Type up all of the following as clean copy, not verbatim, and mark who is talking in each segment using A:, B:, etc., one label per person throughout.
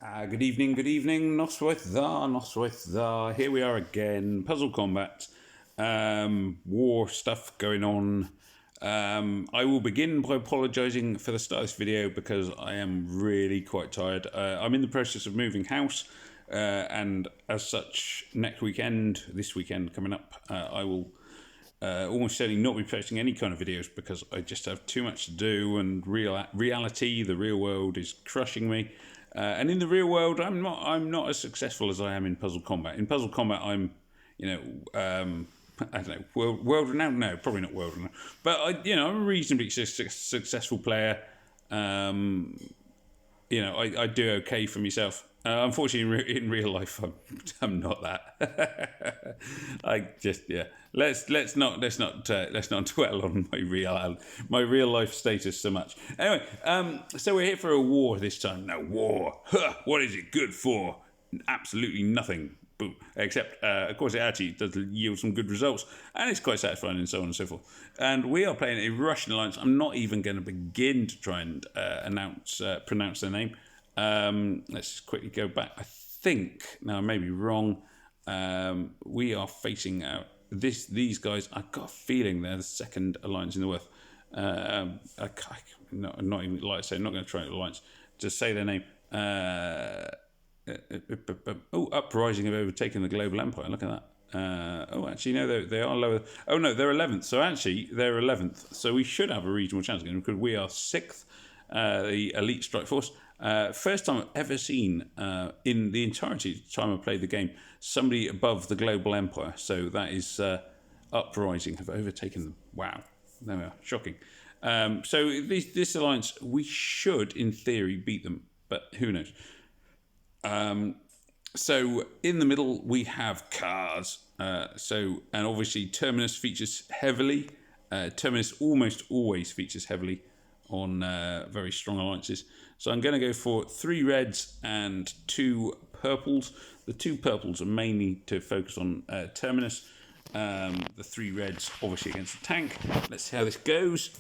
A: Good evening, Noswaith. Here we are again, Puzzle Combat, war stuff going on. I will begin by apologising for the start of this video because I am really quite tired. I'm in the process of moving house, and as such, this weekend coming up, I will almost certainly not be posting any kind of videos because I just have too much to do, and reality, the real world, is crushing me. And in the real world, I'm not as successful as I am in Puzzle Combat. In Puzzle Combat, I'm, I don't know, world renowned. No, probably not world renowned, but I'm a reasonably successful player. I do okay for myself. Unfortunately, in real life, I'm not that. Let's not dwell on my real life status so much. Anyway, so we're here for a war this time. Now, war. Huh, what is it good for? Absolutely nothing. Boom. Except, of course, it actually does yield some good results, and it's quite satisfying, and so on and so forth. And we are playing a Russian alliance. I'm not even going to begin to try and pronounce their name. Let's just quickly go back. I think, now I may be wrong, we are facing these guys. I've got a feeling they're the second alliance in the world. Not even, like I say, I'm not going to try an alliance. Just say their name. Uprising have overtaken the global empire. Look at that. Actually, no, they are lower. Oh, no, they're 11th. So actually, they're 11th. So we should have a reasonable chance again because we are 6th, the elite strike force. First time I've ever seen, in the entirety of the time I've played the game, somebody above the global empire. So that is Uprising have overtaken them. Wow. There we are. Shocking. So this alliance, we should, in theory, beat them. But who knows? So in the middle, we have cars. And obviously Terminus features heavily. Terminus almost always features heavily on very strong alliances. So I'm going to go for 3 reds and 2 purples. The 2 purples are mainly to focus on Terminus. The 3 reds, obviously, against the tank. Let's see how this goes.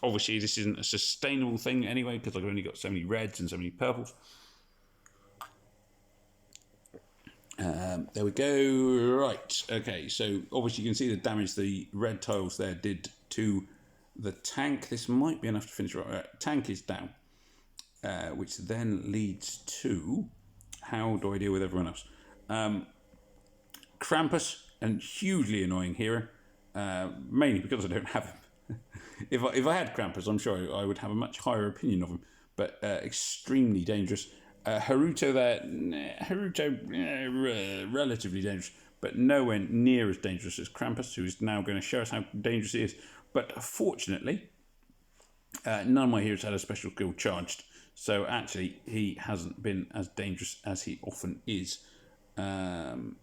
A: Obviously, this isn't a sustainable thing anyway, because I've only got so many reds and so many purples. There we go. Right. Okay, so obviously you can see the damage the red tiles there did to the tank. This might be enough to finish right. Tank is down. Which then leads to, how do I deal with everyone else? Krampus, a hugely annoying hero, mainly because I don't have him. If I had Krampus, I'm sure I would have a much higher opinion of him, but extremely dangerous. Haruto relatively dangerous, but nowhere near as dangerous as Krampus, who is now going to show us how dangerous he is. But fortunately, none of my heroes had a special skill charged. So actually, he hasn't been as dangerous as he often is. I'm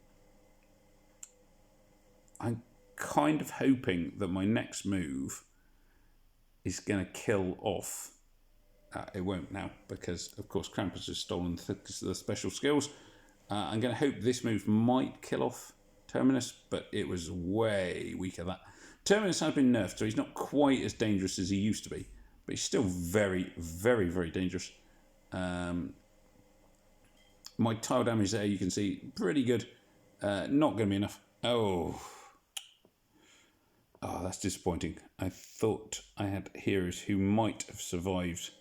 A: kind of hoping that my next move is going to kill off. It won't now, because, of course, Krampus has stolen the special skills. I'm going to hope this move might kill off Terminus, but it was way weaker than that. Terminus has been nerfed, so he's not quite as dangerous as he used to be. But he's still very, very, very dangerous. My tile damage there, you can see, pretty good. Not going to be enough. Oh, that's disappointing. I thought I had heroes who might have survived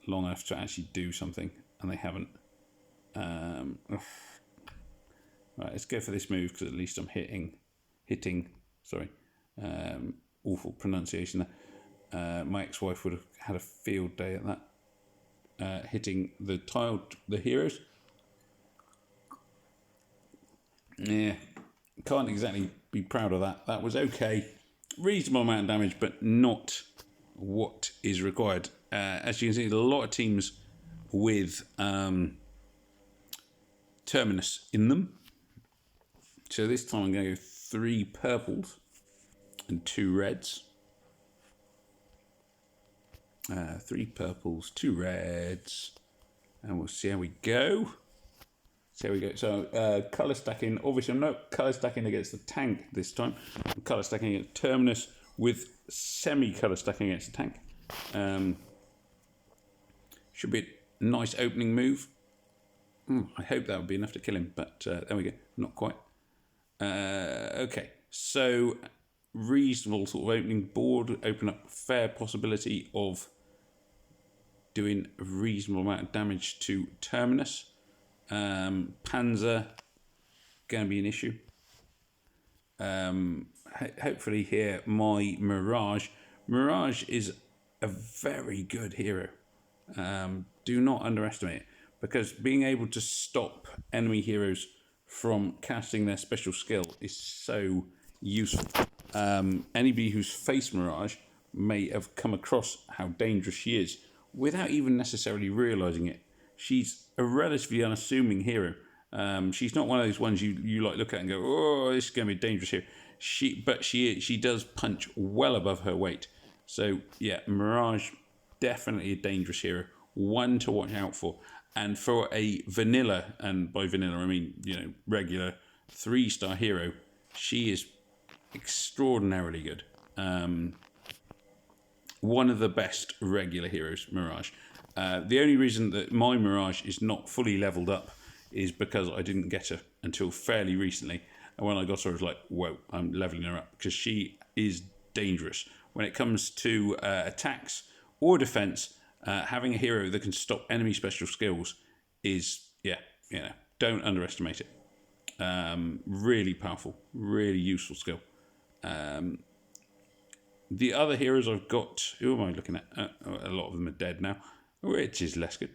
A: long enough to actually do something, and they haven't. Right, let's go for this move, because at least I'm hitting. Sorry, awful pronunciation there. My ex-wife would have had a field day at that. Hitting the heroes. Yeah, can't exactly be proud of that. That was okay. Reasonable amount of damage, but not what is required. As you can see, a lot of teams with Terminus in them. So this time I'm going to go 3 purples and 2 reds. 3 purples, 2 reds, and we'll see how we go. So colour stacking. Obviously, I'm not colour stacking against the tank this time. I'm colour stacking against Terminus with semi-colour stacking against the tank. Should be a nice opening move. I hope that would be enough to kill him, but there we go. Not quite. Okay, so reasonable sort of opening board. Open up fair possibility of doing a reasonable amount of damage to Terminus. Panzer, going to be an issue. Hopefully here, my Mirage. Mirage is a very good hero. Do not underestimate it, because being able to stop enemy heroes from casting their special skill is so useful. Anybody who's faced Mirage may have come across how dangerous she is without even necessarily realising it. She's a relatively unassuming hero. She's not one of those ones you like look at and go, oh, this is going to be a dangerous hero. She does punch well above her weight. So yeah, Mirage, definitely a dangerous hero. One to watch out for. And for a vanilla, and by vanilla I mean, regular 3-star hero, she is extraordinarily good. One of the best regular heroes, Mirage. The only reason that my Mirage is not fully leveled up is because I didn't get her until fairly recently. And when I got her, I was like, whoa, I'm leveling her up, because she is dangerous. When it comes to attacks or defense, having a hero that can stop enemy special skills is, don't underestimate it. Really powerful, really useful skill. The other heroes I've got, who am I looking at? A lot of them are dead now, which is less good.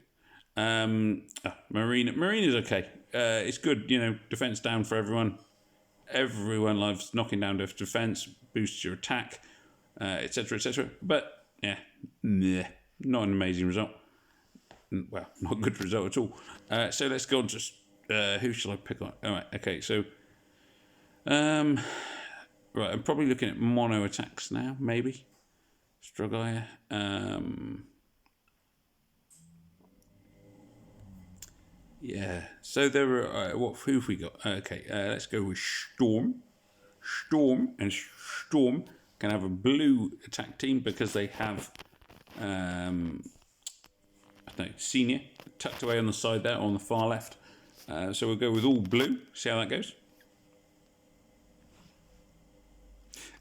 A: Marine is okay. It's good, defense down for everyone. Everyone loves knocking down their defense, boosts your attack, etc., etc. But not an amazing result. Well, not a good result at all. So let's go on to who shall I pick on? All right, okay. So, right, I'm probably looking at mono attacks now. Maybe Strogaya. Yeah. So there are who have we got? Okay, let's go with Storm. Storm can have a blue attack team because they have Senior tucked away on the side there on the far left. So we'll go with all blue. See how that goes.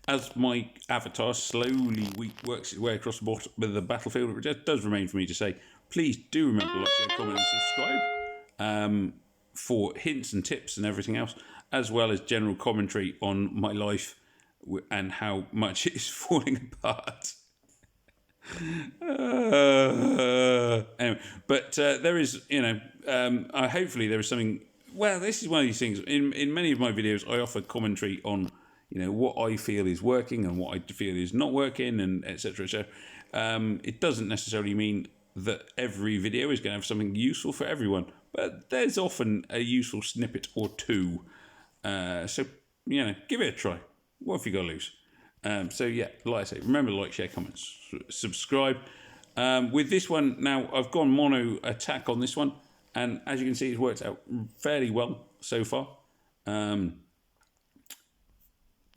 A: As my avatar slowly works its way across the battlefield, it does remain for me to say, please do remember to like, share, comment and subscribe for hints and tips and everything else, as well as general commentary on my life and how much it is falling apart. Anyway, but there is, hopefully there is something. Well, this is one of these things. In many of my videos, I offer commentary on, what I feel is working and what I feel is not working, and etc. etc. It doesn't necessarily mean that every video is going to have something useful for everyone, but there's often a useful snippet or two. So give it a try. What have you got to lose? So yeah, like I say, remember to like, share, comment, subscribe. With this one now, I've gone mono attack on this one, and as you can see, it's worked out fairly well so far.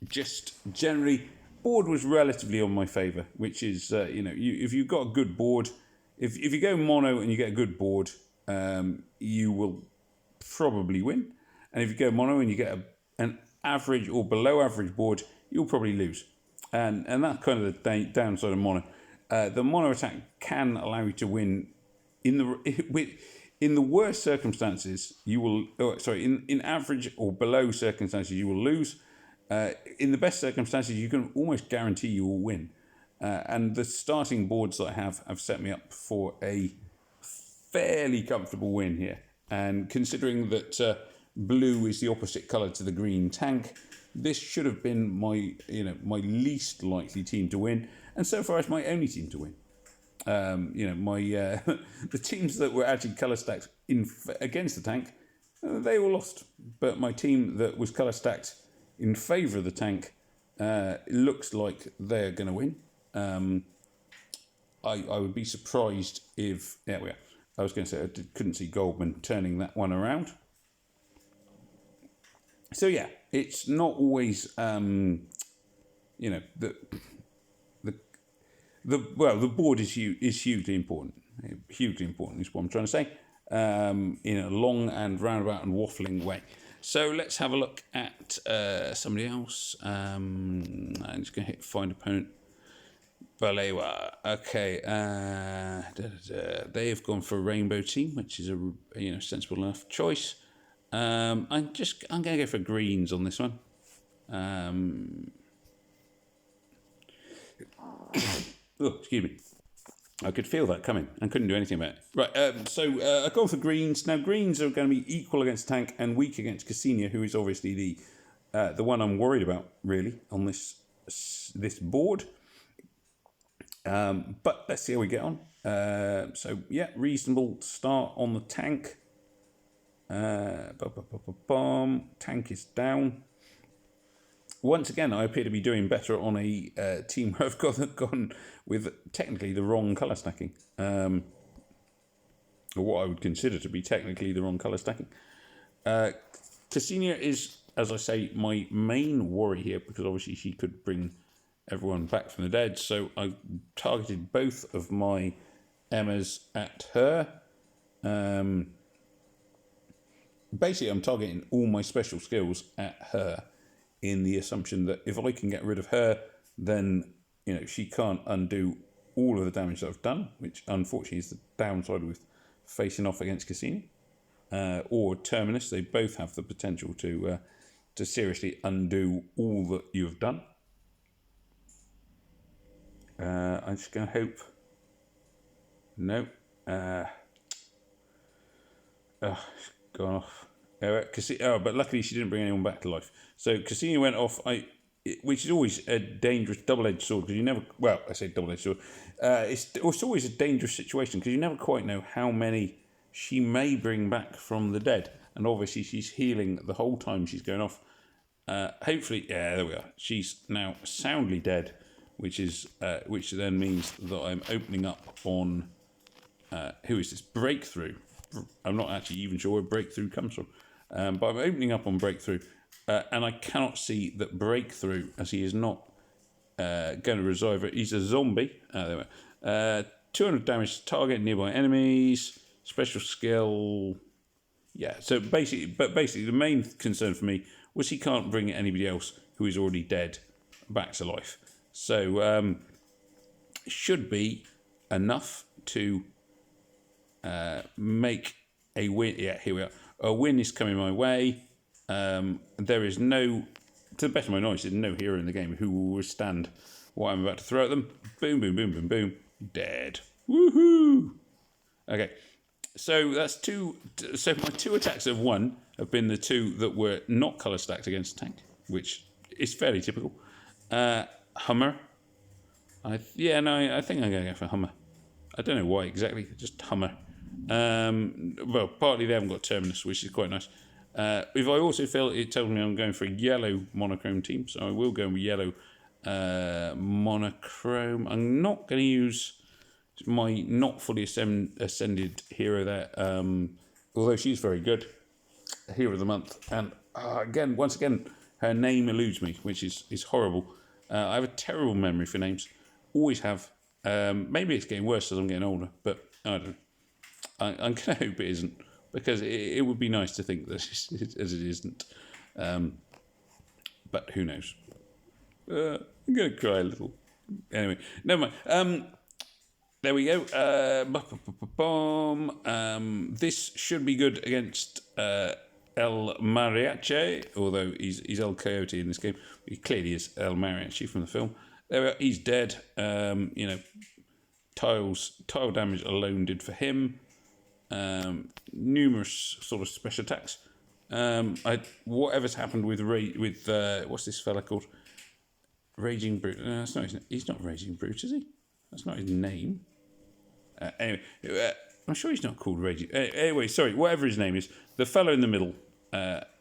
A: Just generally, board was relatively on my favour, which is if you've got a good board, if you go mono and you get a good board, you will probably win. And if you go mono and you get an average or below average board, you'll probably lose. And that's kind of the downside of mono. The mono attack can allow you to win in the worst circumstances. You will, in average or below circumstances, you will lose. In the best circumstances, you can almost guarantee you will win. And the starting boards that I have set me up for a fairly comfortable win here. And considering that blue is the opposite colour to the green tank, this should have been my least likely team to win, and so far it's my only team to win. The teams that were actually colour stacked against the tank, they all lost. But my team that was colour stacked in favour of the tank looks like they're going to win. I would be surprised if we are. I was going to say I couldn't see Goldman turning that one around. So yeah, it's not always the board is hugely important. Hugely important is what I'm trying to say. in a long and roundabout and waffling way. So let's have a look at somebody else. I'm just going to hit find opponent. Balewa. Okay. They have gone for a rainbow team, which is a sensible enough choice. I'm going to go for greens on this one. Excuse me. I could feel that coming and couldn't do anything about it. Right, so I've gone for greens. Now, greens are going to be equal against Tank and weak against Cassini, who is obviously the one I'm worried about, really, on this board. But let's see how we get on. So, yeah, reasonable start on the Tank. Tank is down. Once again, I appear to be doing better on a team where I've gone with technically the wrong colour stacking. Or what I would consider to be technically the wrong colour stacking. Cassinia is, as I say, my main worry here, because obviously she could bring everyone back from the dead. So I targeted both of my Emmas at her. Basically, I'm targeting all my special skills at her, in the assumption that if I can get rid of her, then she can't undo all of the damage that I've done, which unfortunately is the downside with facing off against Cassini or Terminus. They both have the potential to seriously undo all that you have done. I'm just going to hope. No. It's gone off. But luckily she didn't bring anyone back to life. So Cassini went off, which is always a dangerous double-edged sword, because you never, well, I say double-edged sword, it's always a dangerous situation, because you never quite know how many she may bring back from the dead. And obviously she's healing the whole time she's going off. Hopefully, yeah, there we are. She's now soundly dead, which then means that I'm opening up on, who is this? Breakthrough. I'm not actually even sure where Breakthrough comes from. But I'm opening up on Breakthrough, and I cannot see that Breakthrough, as he is not going to resolve it. He's a zombie. There we are. 200 damage to target nearby enemies. Special skill. Yeah. So basically, the main concern for me was he can't bring anybody else who is already dead back to life. So should be enough to make a win. Yeah, here we are. A win is coming my way. There is no, to the best of my knowledge, there's no hero in the game who will withstand what I'm about to throw at them. Boom, boom, boom, boom, boom. Dead. Woohoo! Okay, so that's two. So my two attacks of one have been the two that were not colour stacked against Tank, which is fairly typical. Hummer. I think I'm going to go for Hummer. I don't know why exactly, just Hummer. Well, partly they haven't got Terminus, which is quite nice. If I also feel it tells me I'm going for a yellow monochrome team, so I will go with yellow monochrome. I'm not going to use my not fully ascended hero there, although she's very good. Hero of the month. And once again, her name eludes me, which is horrible. I have a terrible memory for names. Always have. Maybe it's getting worse as I'm getting older, but I don't know. I'm going to hope it isn't, because it would be nice to think that as it isn't. But who knows? I'm going to cry a little. Anyway, never mind. There we go. This should be good against El Mariachi, although he's El Coyote in this game. He clearly is El Mariachi from the film. There we are. He's dead. Tile damage alone did for him. Numerous sort of special attacks. Whatever's happened with what's this fella called? Raging Brute. He's not Raging Brute, is he? That's not his name. Anyway, I'm sure he's not called Raging. Anyway, sorry, whatever his name is, the fellow in the middle,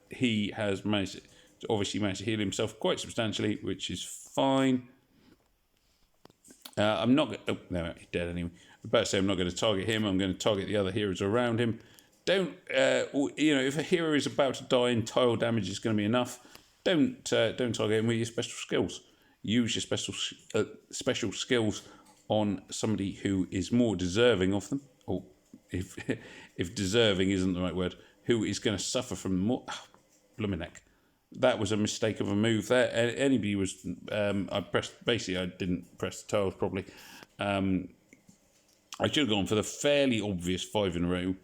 A: he has managed to heal himself quite substantially, which is fine. I'm not. No, he's dead anyway. I'm about to say I'm not going to target him. I'm going to target the other heroes around him. Don't. If a hero is about to die and tile damage is going to be enough, don't target him with your special skills. Use your special skills on somebody who is more deserving of them. Or if deserving isn't the right word, who is going to suffer from more. Oh, blooming heck. That was a mistake of a move there. Anybody was. I didn't press the tiles properly. I should have gone for the fairly obvious 5 in a row,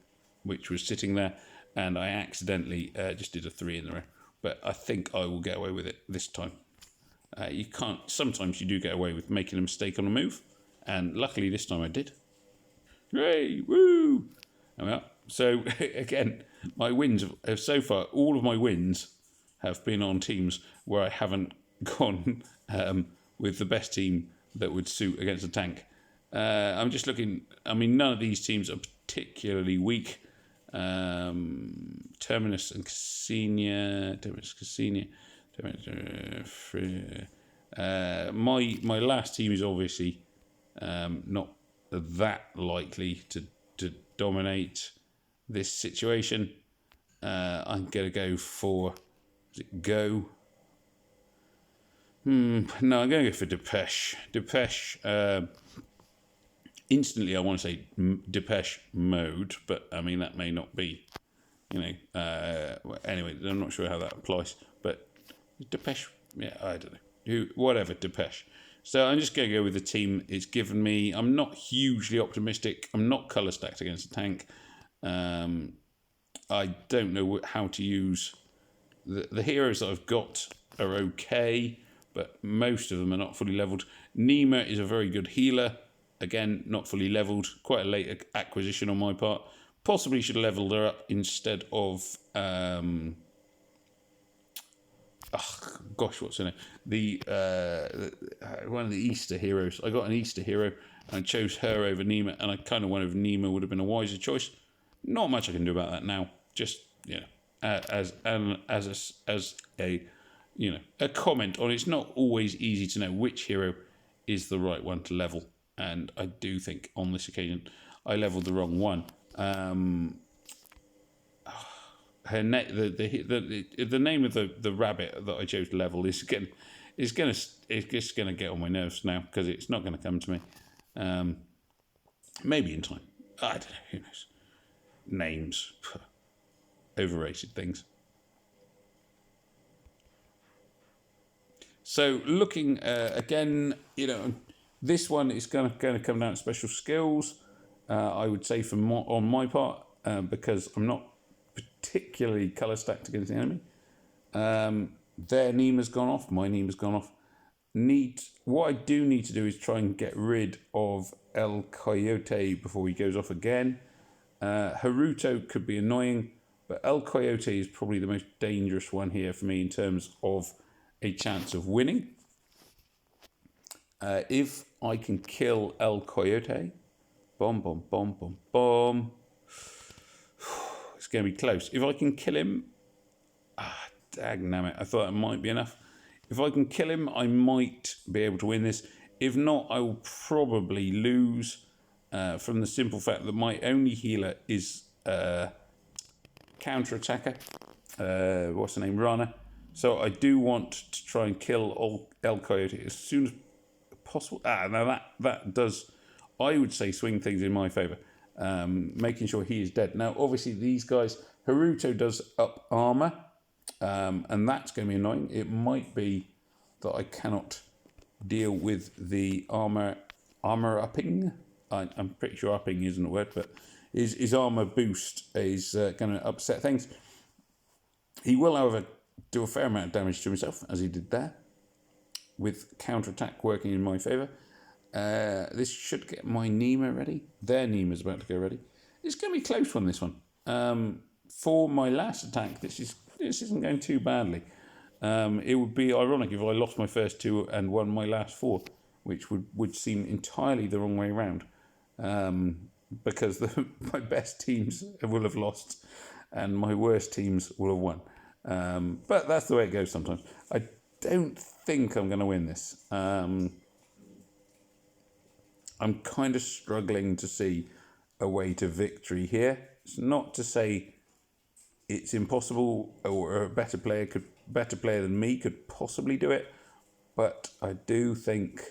A: which was sitting there, and I accidentally just did a 3 in a row. But I think I will get away with it this time. You can't. Sometimes you do get away with making a mistake on a move, and luckily this time I did. Hooray! Woo! So again, my wins have so far. All of my wins have been on teams where I haven't gone with the best team that would suit against a tank. I'm just looking. I mean, none of these teams are particularly weak. Terminus and Cassini. My last team is obviously not that likely to dominate this situation. I'm going to go for Go. No, I'm going to go for Depeche. Depeche. Instantly, I want to say Depeche mode, but I mean that may not be. Anyway, I'm not sure how that applies. But Depeche, yeah, I don't know. Whatever, Depeche. So I'm just going to go with the team it's given me. I'm not hugely optimistic. I'm not colour stacked against a tank. I don't know how to use the heroes that I've got are okay, but most of them are not fully levelled. Nima is a very good healer. Again, not fully levelled. Quite a late acquisition on my part. Possibly should have levelled her up instead of... what's her name? One of the Easter heroes. I got an Easter hero and I chose her over Nima, and I kind of went over Nima. Would have been a wiser choice. Not much I can do about that now. Just as a comment on it's not always easy to know which hero is the right one to level, and I do think on this occasion I leveled the wrong one. The name of the rabbit that I chose to level is just gonna get on my nerves now because it's not going to come to me. Maybe in time. I don't know. Who knows? Names, overrated things. So looking again, this one is going to come down to special skills. I would say on my part because I'm not particularly colour stacked against the enemy. Their Nima's gone off. My Nima's gone off. What I do need to do is try and get rid of El Coyote before he goes off again. Haruto could be annoying, but El Coyote is probably the most dangerous one here for me in terms of a chance of winning. If I can kill El Coyote, bomb, it's going to be close. If I can kill him, dagnammit, I thought that might be enough. If I can kill him, I might be able to win this. If not, I will probably lose from the simple fact that my only healer is counter-attacker. What's her name? Rana. So I do want to try and kill El Coyote as soon as possible. Now that does, I would say, swing things in my favour. Making sure he is dead. Now, obviously, these guys, Haruto does up armour, and that's going to be annoying. It might be that I cannot deal with the armour upping. I'm pretty sure upping isn't a word, but his armour boost is going to upset things. He will, however, do a fair amount of damage to himself, as he did there, with counter-attack working in my favour. This should get my Nima ready. Their Nima's about to go ready. It's going to be a close one, this one. For my last attack, this isn't going too badly. It would be ironic if I lost my first 2 and won my last 4, which would seem entirely the wrong way around. Because my best teams will have lost and my worst teams will have won. But that's the way it goes sometimes. I don't think I'm going to win this. I'm kind of struggling to see a way to victory here. It's not to say it's impossible or a better player than me could possibly do it, but I do think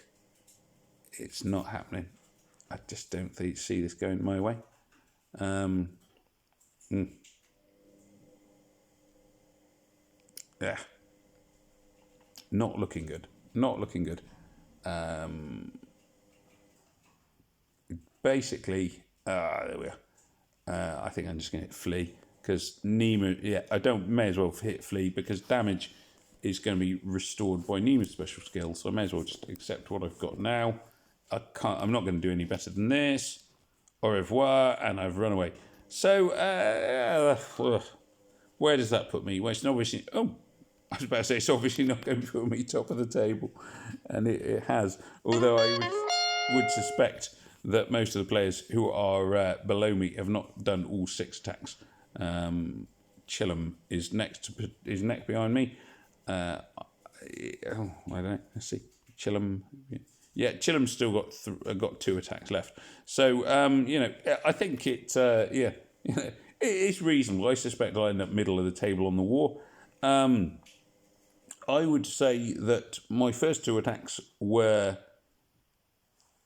A: it's not happening. I just don't see this going my way. Yeah, not looking good. Not looking good. Basically, there we are. I think I'm just going to hit flee because Nima. Yeah, I may as well hit flee because damage is going to be restored by Nima's special skill. So I may as well just accept what I've got now. I'm not going to do any better than this. Au revoir, and I've run away. So where does that put me? Well, it's not obviously. Oh, I was about to say it's obviously not going to put me top of the table, and it has. Although I would suspect that most of the players who are below me have not done all 6 attacks. Chillum is next behind me. I don't know. Let's see. Chillum. Yeah, Chillum's still got 2 attacks left. So I think it it's reasonable. I suspect I'll end up middle of the table on the war. I would say that my first 2 attacks were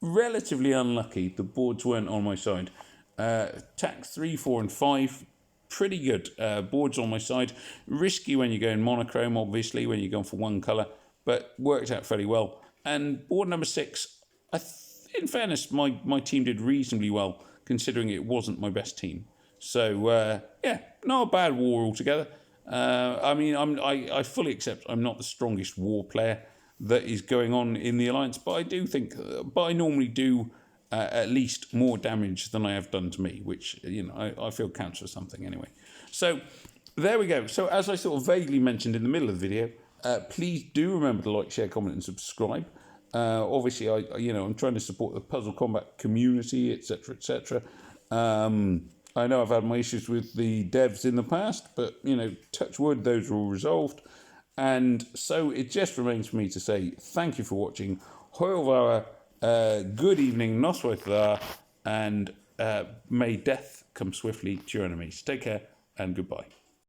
A: relatively unlucky. The boards weren't on my side. Attacks 3, 4, and 5, pretty good. Boards on my side. Risky when you're going monochrome, obviously, when you're going for one colour, but worked out fairly well. And board number 6, in fairness, my team did reasonably well, considering it wasn't my best team. So, not a bad war altogether. I fully accept I'm not the strongest war player that is going on in the Alliance, but I normally do at least more damage than I have done to me, which, I feel counts for something anyway. So, there we go. So, as I sort of vaguely mentioned in the middle of the video, please do remember to like, share, comment, and subscribe. Obviously, I'm trying to support the Puzzle Combat community, etc., etc. I know I've had my issues with the devs in the past, but, touch wood, those are all resolved. And so it just remains for me to say thank you for watching. Hoilvara, good evening, Noswaith, and may death come swiftly to your enemies. Take care and goodbye.